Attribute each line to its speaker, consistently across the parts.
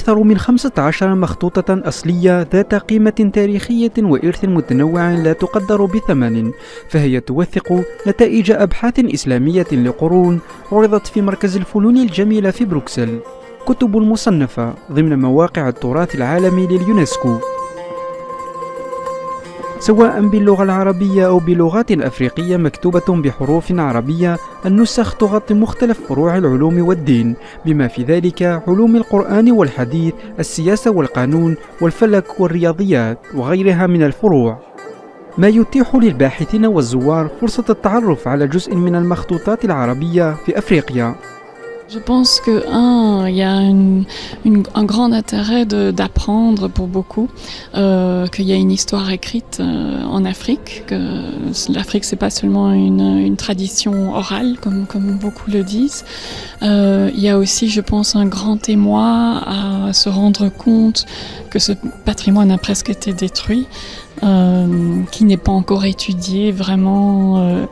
Speaker 1: أكثر من 15 مخطوطة أصلية ذات قيمة تاريخية وإرث متنوع لا تقدر بثمن، فهي توثق نتائج أبحاث إسلامية لقرون عرضت في مركز الفنون الجميلة في بروكسل. كتب مصنفة ضمن مواقع التراث العالمي لليونسكو، سواء باللغة العربية أو بلغات أفريقية مكتوبة بحروف عربية. النسخ تغطي مختلف فروع العلوم والدين، بما في ذلك علوم القرآن والحديث، السياسة والقانون والفلك والرياضيات وغيرها من الفروع، ما يتيح للباحثين والزوار فرصة التعرف على جزء من المخطوطات العربية في أفريقيا.
Speaker 2: Je pense il y a un grand intérêt d'apprendre pour beaucoup, qu'il y a une histoire écrite en Afrique, que l'Afrique c'est pas seulement une tradition orale comme beaucoup le disent. Il y a aussi, je pense, un grand émoi à se rendre compte que ce patrimoine a presque été détruit. Qui n'est pas encore étudié vraiment,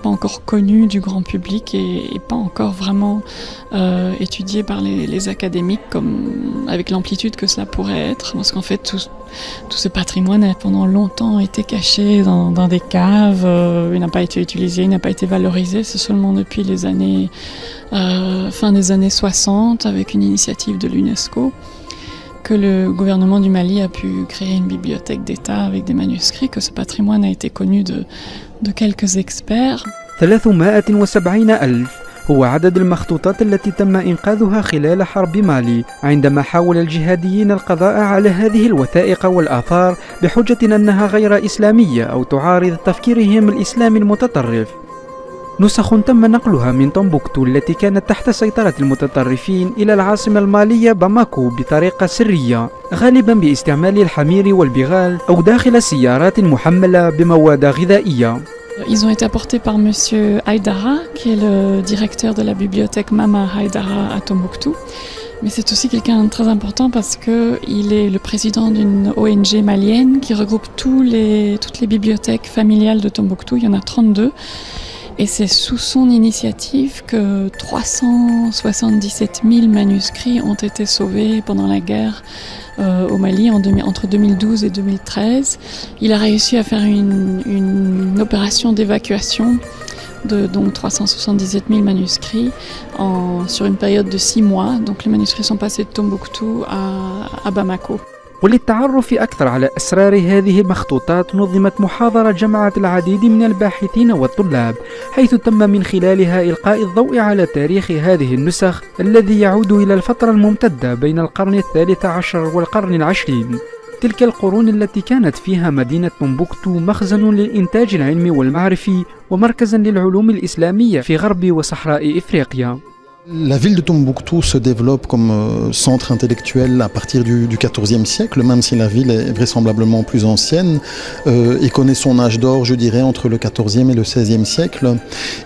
Speaker 2: pas encore connu du grand public et pas encore vraiment étudié par les académiques comme avec l'amplitude que cela pourrait être, parce qu'en fait tout ce patrimoine a pendant longtemps été caché dans des caves, il n'a pas été utilisé, il n'a pas été valorisé. C'est seulement depuis les années fin des années 60 avec une initiative de l'UNESCO que le gouvernement du Mali a pu créer une bibliothèque d'État avec des manuscrits, que ce patrimoine a été connu de quelques experts.
Speaker 1: 370,000 هو عدد المخطوطات التي تم إنقاذها خلال حرب مالي، عندما حاول الجهاديين القضاء على هذه الوثائق والآثار بحجة أنها غير إسلامية أو تعارض تفكيرهم الإسلامي المتطرف. نسخ تم نقلها من تومبوكتو التي كانت تحت سيطرة المتطرفين إلى العاصمة المالية باماكو بطريقة سرية، غالبا باستعمال الحمير والبغال أو داخل سيارات محملة بمواد غذائية.
Speaker 2: Ils ont été apportés par monsieur Haïdara, qui est le directeur de la bibliothèque Mama Haïdara à Tombouctou. Mais c'est aussi quelqu'un de très important parce qu'il est le président d'une ONG malienne qui regroupe toutes les bibliothèques familiales de Tombouctou. Il y en a 32. Et c'est sous son initiative que 377 000 manuscrits ont été sauvés pendant la guerre au Mali entre 2012 et 2013. Il a réussi à faire une opération d'évacuation de donc 377 000 manuscrits sur une période de 6 mois. Donc les manuscrits sont passés de Tombouctou à Bamako.
Speaker 1: وللتعرف أكثر على أسرار هذه المخطوطات نظمت محاضرة جمعت العديد من الباحثين والطلاب، حيث تم من خلالها إلقاء الضوء على تاريخ هذه النسخ الذي يعود إلى الفترة الممتدة بين القرن ال13 والقرن العشرين، تلك القرون التي كانت فيها مدينة تومبوكتو مخزن للإنتاج العلمي والمعرفي ومركزا للعلوم الإسلامية في غرب وصحراء إفريقيا.
Speaker 3: La ville de Tombouctou se développe comme centre intellectuel à partir du XIVe siècle, même si la ville est vraisemblablement plus ancienne et connaît son âge d'or, je dirais, entre le XIVe et le XVIe siècle.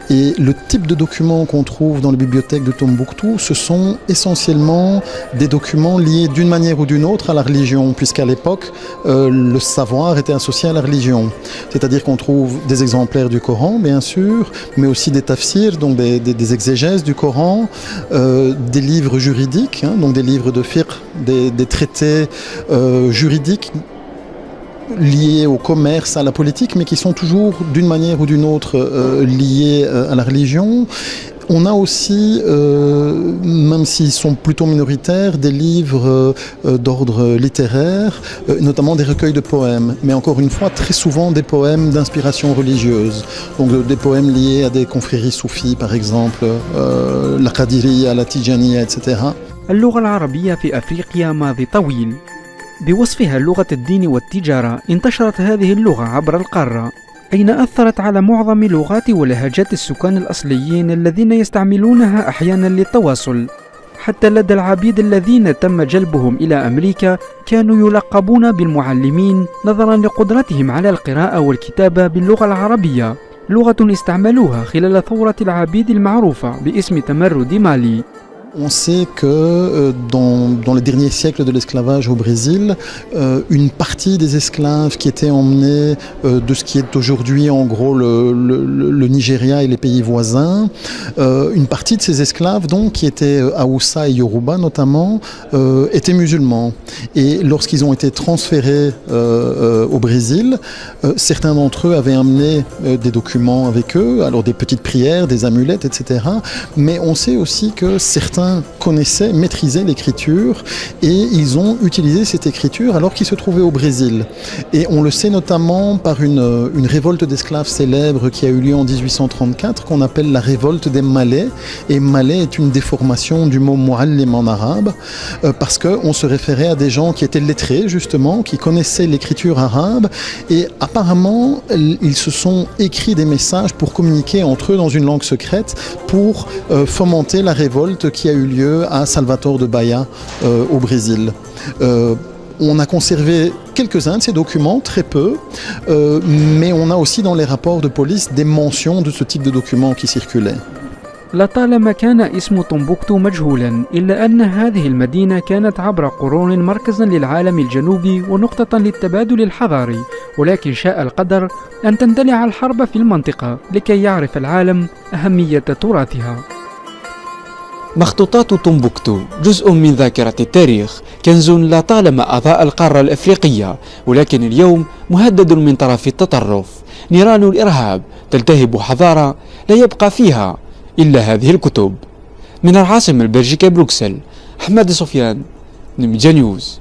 Speaker 3: Et le type de documents qu'on trouve dans les bibliothèques de Tombouctou, ce sont essentiellement des documents liés d'une manière ou d'une autre à la religion, puisqu'à l'époque, le savoir était associé à la religion. C'est-à-dire qu'on trouve des exemplaires du Coran, bien sûr, mais aussi des tafsirs, donc des exégèses du Coran, des livres juridiques, donc des livres de fiqh, des traités juridiques liés au commerce, à la politique, mais qui sont toujours d'une manière ou d'une autre liés à la religion. On a aussi, même s'ils sont plutôt minoritaires, des livres d'ordre littéraire, notamment des recueils de poèmes, mais encore une fois, très souvent des poèmes d'inspiration religieuse, donc des poèmes liés à des confréries soufis, par exemple, la Qadiriya, la Tijaniya, etc.
Speaker 1: اللغة العربية في أفريقيا ماضي طويل. بوصفها لغة الدين والتجارة، انتشرت هذه اللغة عبر القارة، أين أثرت على معظم لغات ولهجات السكان الأصليين الذين يستعملونها أحيانا للتواصل. حتى لدى العبيد الذين تم جلبهم إلى أمريكا كانوا يلقبون بالمعلمين نظرا لقدرتهم على القراءة والكتابة باللغة العربية، لغة استعملوها خلال ثورة العبيد المعروفة باسم تمرد مالي.
Speaker 3: On sait que dans les derniers siècles de l'esclavage au Brésil, une partie des esclaves qui étaient emmenés de ce qui est aujourd'hui en gros le Nigeria et les pays voisins, une partie de ces esclaves donc qui étaient Haoussa et Yoruba notamment, étaient musulmans. Et lorsqu'ils ont été transférés au Brésil, certains d'entre eux avaient amené des documents avec eux, alors des petites prières, des amulettes, etc. Mais on sait aussi que certains connaissaient, maîtrisaient l'écriture et ils ont utilisé cette écriture alors qu'ils se trouvaient au Brésil. Et on le sait notamment par une révolte d'esclaves célèbre qui a eu lieu en 1834 qu'on appelle la révolte des Malais. Et Malais est une déformation du mot Muallim en arabe parce qu'on se référait à des gens qui étaient lettrés justement, qui connaissaient l'écriture arabe et apparemment ils se sont écrits des messages pour communiquer entre eux dans une langue secrète pour fomenter la révolte qui a eu lieu à Salvador de Bahia au Brésil. On a conservé quelques-uns de ces documents, très peu, mais on a aussi dans les rapports de police des mentions de ce type de documents qui circulaient.
Speaker 1: لطالما كان اسم طومبوكتو مجهولا إلا أن هذه المدينة كانت عبر قرون مركزا للعالم الجنوبي ونقطة للتبادل الحضاري، ولكن شاء القدر أن تندلع الحرب في المنطقة لكي يعرف العالم أهمية تراثها.
Speaker 4: مخطوطات طومبوكتو جزء من ذاكرة التاريخ، كنز لطالما أضاء القارة الأفريقية، ولكن اليوم مهدد من طرف التطرف. نيران الإرهاب تلتهب حضارة لا يبقى فيها إلا هذه الكتب. من العاصمة البلجيكية بروكسل، أحمد سفيان، نمجا نيوز.